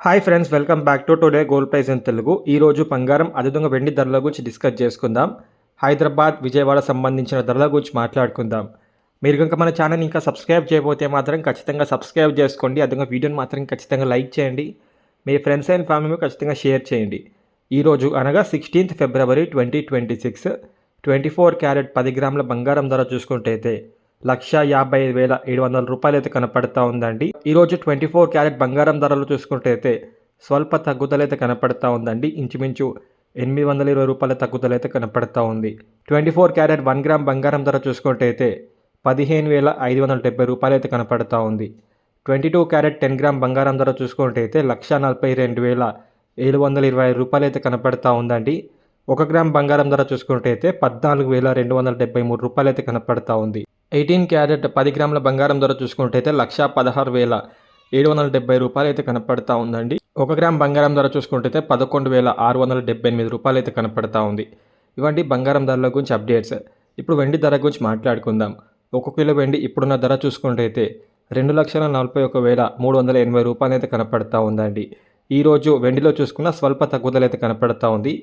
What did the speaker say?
Hi friends, welcome back to today gold price in Telugu. ఈరోజు బంగారం అదేవిధంగా వెండి ధరల గురించి డిస్కస్ చేసుకుందాం. హైదరాబాద్, విజయవాడ సంబంధించిన ధరల గురించి మాట్లాడుకుందాం. మీరు కనుక మన ఛానల్ ఇంకా సబ్స్క్రైబ్ చేయకపోతే మాత్రం ఖచ్చితంగా సబ్స్క్రైబ్ చేసుకోండి. అదేవిధంగా వీడియోని మాత్రం ఖచ్చితంగా లైక్ చేయండి. మీ ఫ్రెండ్స్ అండ్ ఫ్యామిలీ ఖచ్చితంగా షేర్ చేయండి. ఈరోజు అనగా 16th February 2026 24 క్యారెట్ 10 గ్రాముల బంగారం ధర చూసుకుంటే అయితే 1,55,700 రూపాయలు అయితే కనపడతా ఉందండి. ఈరోజు 24 క్యారెట్ బంగారం ధరలు చూసుకుంటే అయితే స్వల్ప తగ్గుదల అయితే కనపడతా ఉందండి. ఇంచుమించు 820 రూపాయల తగ్గుదల అయితే కనపడతా ఉంది. 24 క్యారెట్ 1 గ్రామ్ బంగారం ధర చూసుకుంటే అయితే 15,570 రూపాయలు అయితే కనపడతా ఉంది. 22 క్యారెట్ 10 గ్రామ్ బంగారం ధర చూసుకుంటే అయితే 1,42,720 రూపాయలు అయితే కనపడతా ఉందండి. 1 గ్రామ్ బంగారం ధర చూసుకుంటే అయితే 14,273 రూపాయలు అయితే కనపడతా ఉంది. 18 క్యారెట్ 10 గ్రాముల బంగారం ధర చూసుకుంటే అయితే 1,16,770 రూపాయలు అయితే కనపడతా ఉందండి. 1 గ్రామ్ బంగారం ధర చూసుకుంటే అయితే 11,678 రూపాయలు అయితే కనపడతా ఉంది. ఇవంటి బంగారం ధరల గురించి అప్డేట్స్. ఇప్పుడు వెండి ధర గురించి మాట్లాడుకుందాం. 1 కిలో వెండి ఇప్పుడున్న ధర చూసుకుంటే అయితే 2,41,380 రూపాయలు అయితే కనపడతా ఉందండి. ఈరోజు వెండిలో చూసుకున్న స్వల్ప తగ్గుదల అయితే కనపడతా ఉంది.